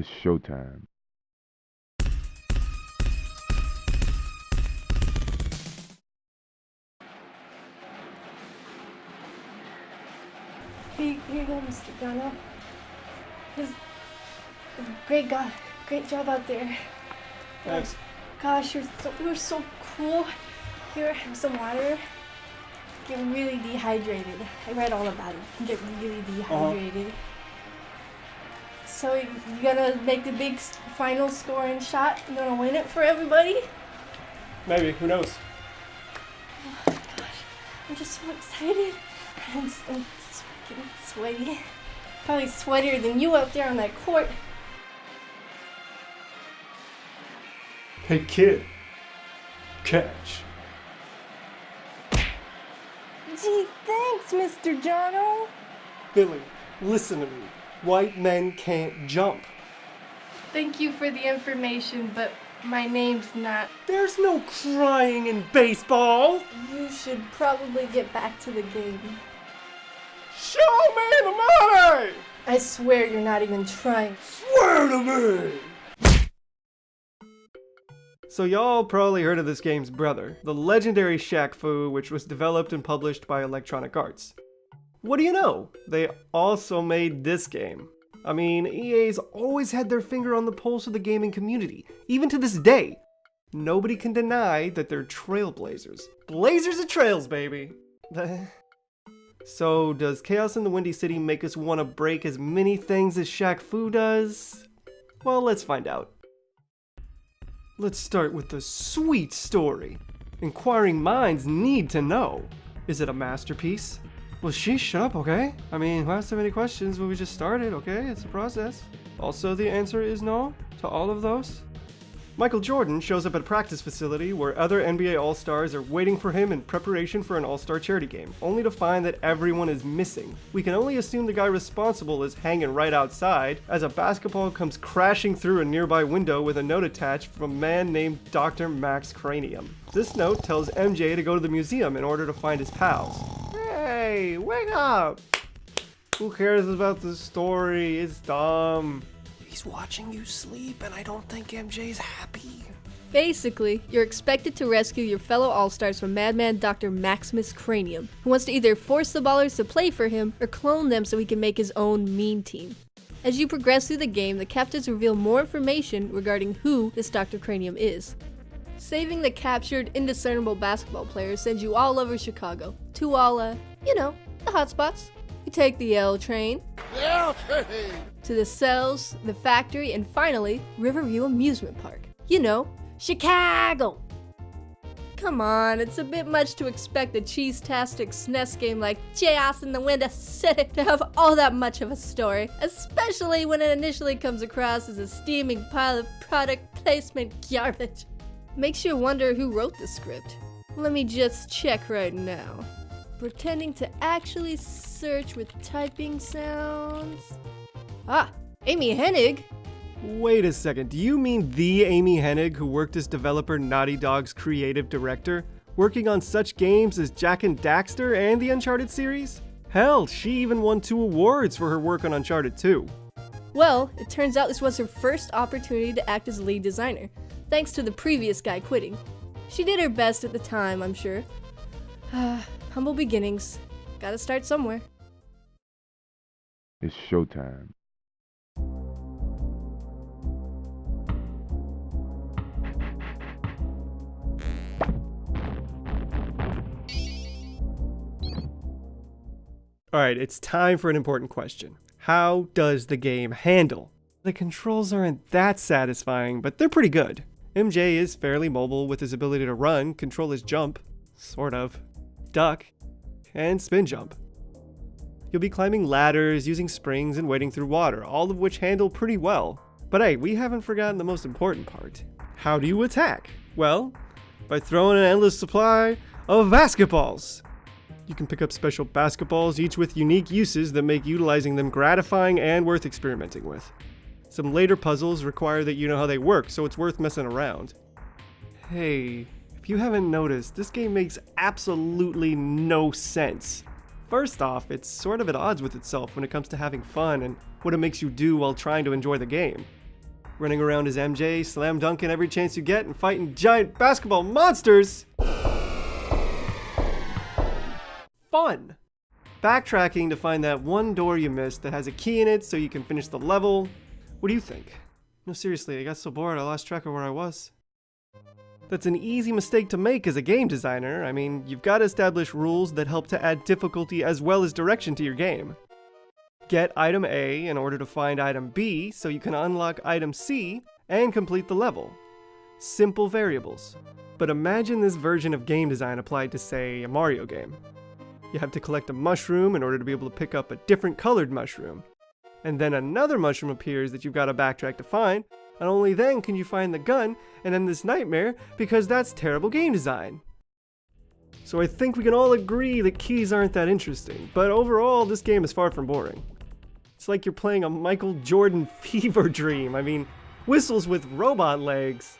It's showtime. Here you go, Mr. Jonno. Great guy. Great job out there. Thanks. Gosh, you were so cool. Here, have some water. Get really dehydrated. I read all about it. You get really dehydrated. So you gonna make the big final scoring shot? You gonna win it for everybody? Maybe, who knows? Oh gosh, I'm just so excited. I'm getting sweaty. Probably sweatier than you out there on that court. Hey kid, catch. Gee, thanks, Mr. Jonno. Billy, listen to me. White men can't jump. Thank you for the information, but my name's not. There's no crying in baseball. You should probably get back to the game. Show me the money! I swear you're not even trying. Swear to me! So y'all probably heard of this game's brother, the legendary Shaq Fu, which was developed and published by Electronic Arts. What do you know? They also made this game. I mean, EA's always had their finger on the pulse of the gaming community, even to this day. Nobody can deny that they're trailblazers. Blazers of trails, baby! So, does Chaos in the Windy City make us want to break as many things as Shaq Fu does? Well, let's find out. Let's start with the sweet story. Inquiring minds need to know. Is it a masterpiece? Well, shut up, okay? I mean, who asked so many questions when we just started, okay? It's a process. Also, the answer is no to all of those. Michael Jordan shows up at a practice facility where other NBA All-Stars are waiting for him in preparation for an All-Star charity game, only to find that everyone is missing. We can only assume the guy responsible is hanging right outside as a basketball comes crashing through a nearby window with a note attached from a man named Dr. Max Cranium. This note tells MJ to go to the museum in order to find his pals. Hey, wake up! Who cares about the story? It's dumb. He's watching you sleep, and I don't think MJ's happy. Basically, you're expected to rescue your fellow All-Stars from Madman Dr. Maximus Cranium, who wants to either force the ballers to play for him or clone them so he can make his own mean team. As you progress through the game, the captives reveal more information regarding who this Dr. Cranium is. Saving the captured, indiscernible basketball players sends you all over Chicago, to all, the hotspots. You take the L train. To the cells, the factory, and finally, Riverview Amusement Park. Chicago! Come on, it's a bit much to expect a cheese-tastic SNES game like Chaos in the Windy City to have all that much of a story, especially when it initially comes across as a steaming pile of product placement garbage. Makes you wonder who wrote the script. Let me just check right now. Pretending to actually search with typing sounds. Ah, Amy Hennig. Wait a second, do you mean the Amy Hennig who worked as developer Naughty Dog's creative director, working on such games as Jak and Daxter and the Uncharted series? Hell, she even won 2 awards for her work on Uncharted 2. Well, it turns out this was her first opportunity to act as lead designer, thanks to the previous guy quitting. She did her best at the time, I'm sure. Humble beginnings. Gotta start somewhere. It's showtime. Alright, it's time for an important question. How does the game handle? The controls aren't that satisfying, but they're pretty good. MJ is fairly mobile with his ability to run, control his jump, sort of, duck, and spin jump. You'll be climbing ladders, using springs, and wading through water, all of which handle pretty well. But hey, we haven't forgotten the most important part. How do you attack? Well, by throwing an endless supply of basketballs. You can pick up special basketballs, each with unique uses that make utilizing them gratifying and worth experimenting with. Some later puzzles require that you know how they work, so it's worth messing around. Hey, if you haven't noticed, this game makes absolutely no sense. First off, it's sort of at odds with itself when it comes to having fun and what it makes you do while trying to enjoy the game. running around as MJ, slam dunking every chance you get, and fighting giant basketball monsters. Fun! Backtracking to find that one door you missed that has a key in it so you can finish the level. What do you think? No, seriously, I got so bored I lost track of where I was. That's an easy mistake to make as a game designer. I mean, you've got to establish rules that help to add difficulty as well as direction to your game. Get item A in order to find item B so you can unlock item C and complete the level. Simple variables. But imagine this version of game design applied to, say, a Mario game. You have to collect a mushroom in order to be able to pick up a different colored mushroom. And then another mushroom appears that you've got to backtrack to find, and only then can you find the gun and end this nightmare because that's terrible game design. So I think we can all agree that keys aren't that interesting, but overall this game is far from boring. It's like you're playing a Michael Jordan fever dream. I mean, whistles with robot legs.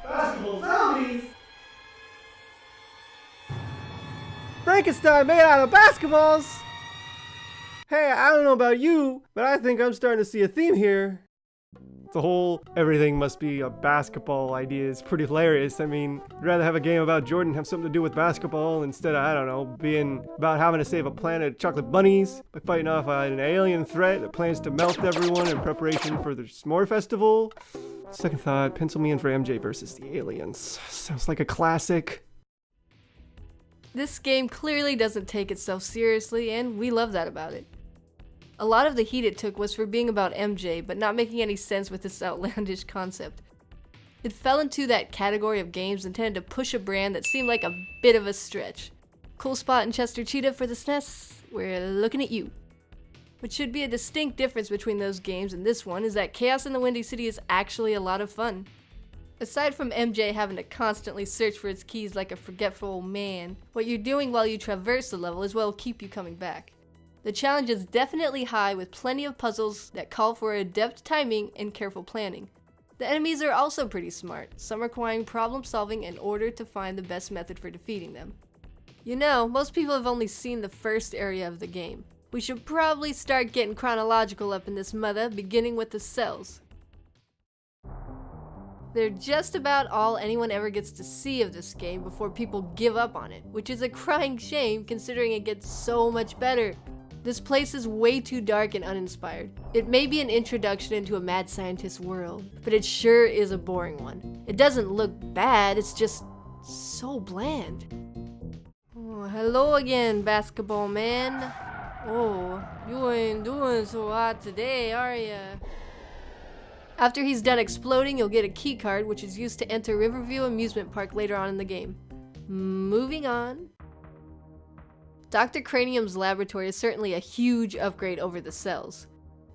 Basketball zombies! Frankenstein made out of basketballs! Hey, I don't know about you, but I think I'm starting to see a theme here. The whole everything must be a basketball idea is pretty hilarious. I mean, I'd rather have a game about Jordan have something to do with basketball instead of, I don't know, being about having to save a planet of chocolate bunnies by fighting off an alien threat that plans to melt everyone in preparation for the s'more festival. Second thought, pencil me in for MJ versus the aliens. Sounds like a classic. This game clearly doesn't take itself seriously, and we love that about it. A lot of the heat it took was for being about MJ, but not making any sense with this outlandish concept. It fell into that category of games intended to push a brand that seemed like a bit of a stretch. Cool spot in Chester Cheetah for the SNES, we're looking at you. What should be a distinct difference between those games and this one is that Chaos in the Windy City is actually a lot of fun. Aside from MJ having to constantly search for its keys like a forgetful old man, what you're doing while you traverse the level is what will keep you coming back. The challenge is definitely high with plenty of puzzles that call for adept timing and careful planning. The enemies are also pretty smart, some requiring problem solving in order to find the best method for defeating them. You know, most people have only seen the first area of the game. We should probably start getting chronological up in this mother, beginning with the cells. They're just about all anyone ever gets to see of this game before people give up on it, which is a crying shame considering it gets so much better. This place is way too dark and uninspired. It may be an introduction into a mad scientist's world, but it sure is a boring one. It doesn't look bad, it's just so bland. Oh, hello again, basketball man. Oh, you ain't doing so hot today, are ya? After he's done exploding, you'll get a key card, which is used to enter Riverview Amusement Park later on in the game. Moving on. Dr. Cranium's laboratory is certainly a huge upgrade over the cells.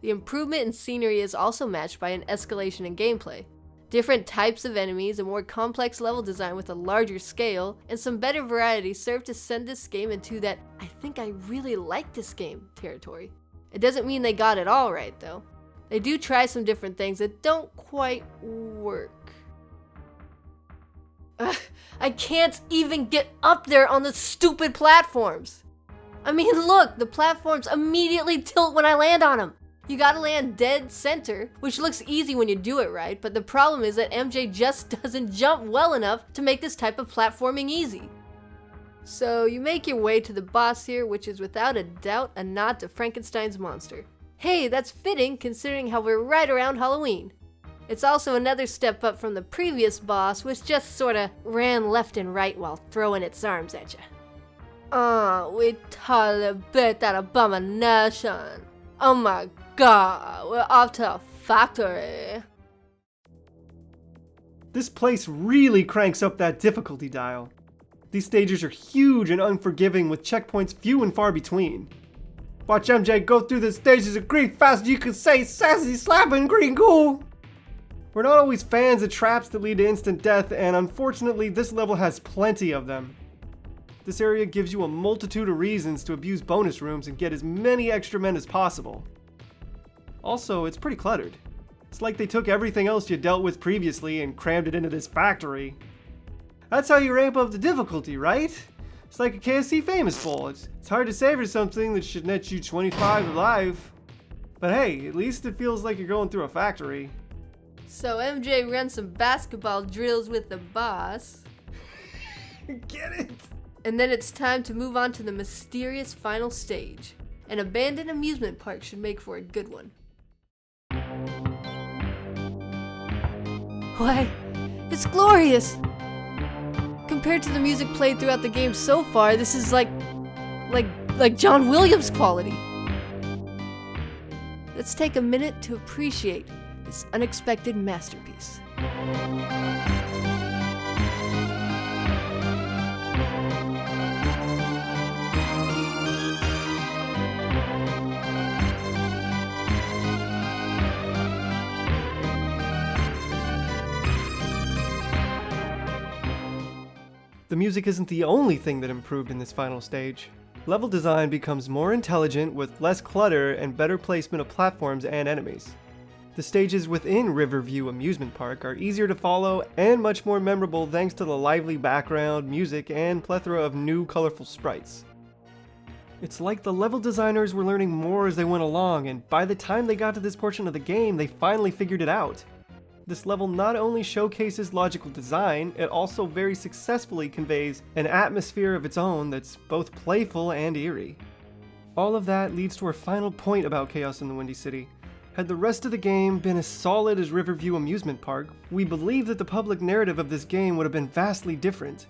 The improvement in scenery is also matched by an escalation in gameplay. Different types of enemies, a more complex level design with a larger scale, and some better variety serve to send this game into that I think I really like this game territory. It doesn't mean they got it all right though. They do try some different things that don't quite work. Ugh, I can't even get up there on the stupid platforms. I mean, look, the platforms immediately tilt when I land on them. You gotta land dead center, which looks easy when you do it right, but the problem is that MJ just doesn't jump well enough to make this type of platforming easy. So you make your way to the boss here, which is without a doubt a nod to Frankenstein's monster. Hey, that's fitting considering how we're right around Halloween. It's also another step up from the previous boss, which just sorta ran left and right while throwing its arms at you. We totally beat that abomination. Oh my god, we're off to a factory. This place really cranks up that difficulty dial. These stages are huge and unforgiving with checkpoints few and far between. Watch MJ go through the stages of green fast as you can say sassy slapping green goo. We're not always fans of traps that lead to instant death, and unfortunately this level has plenty of them. This area gives you a multitude of reasons to abuse bonus rooms and get as many extra men as possible. Also, it's pretty cluttered. It's like they took everything else you dealt with previously and crammed it into this factory. That's how you ramp up the difficulty, right? It's like a KFC Famous Bowl. It's hard to savor something that should net you 25 alive. But hey, at least it feels like you're going through a factory. So MJ runs some basketball drills with the boss. Get it? And then it's time to move on to the mysterious final stage. An abandoned amusement park should make for a good one. Why, it's glorious! Compared to the music played throughout the game so far, this is like John Williams quality. Let's take a minute to appreciate this unexpected masterpiece. The music isn't the only thing that improved in this final stage. Level design becomes more intelligent with less clutter and better placement of platforms and enemies. The stages within Riverview Amusement Park are easier to follow and much more memorable thanks to the lively background, music, and plethora of new colorful sprites. It's like the level designers were learning more as they went along, and by the time they got to this portion of the game, they finally figured it out. This level not only showcases logical design, it also very successfully conveys an atmosphere of its own that's both playful and eerie. All of that leads to our final point about Chaos in the Windy City. Had the rest of the game been as solid as Riverview Amusement Park, we believe that the public narrative of this game would have been vastly different.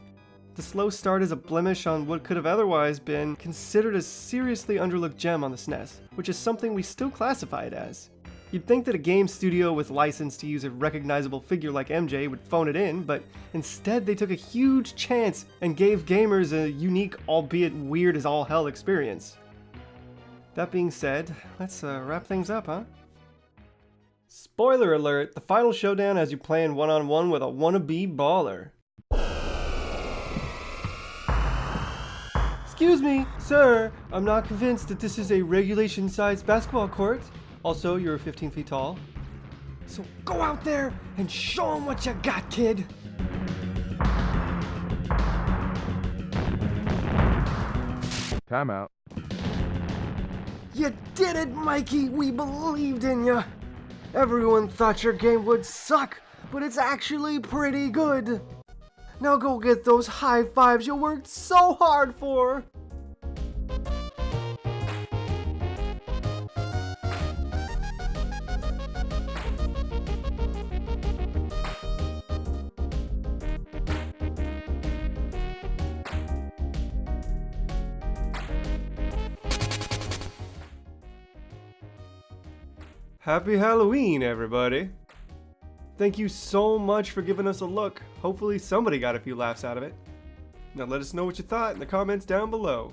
The slow start is a blemish on what could have otherwise been considered a seriously underlooked gem on the SNES, which is something we still classify it as. You'd think that a game studio with license to use a recognizable figure like MJ would phone it in, but instead they took a huge chance and gave gamers a unique, albeit weird as all hell experience. That being said, let's wrap things up, huh? Spoiler alert, the final showdown has you playing one-on-one with a wannabe baller. Excuse me, sir, I'm not convinced that this is a regulation-sized basketball court. Also, you're 15 feet tall. So go out there and show them what you got, kid! Timeout. You did it, Mikey! We believed in you! Everyone thought your game would suck, but it's actually pretty good! Now go get those high fives you worked so hard for! Happy Halloween, everybody! Thank you so much for giving us a look. Hopefully somebody got a few laughs out of it. Now let us know what you thought in the comments down below.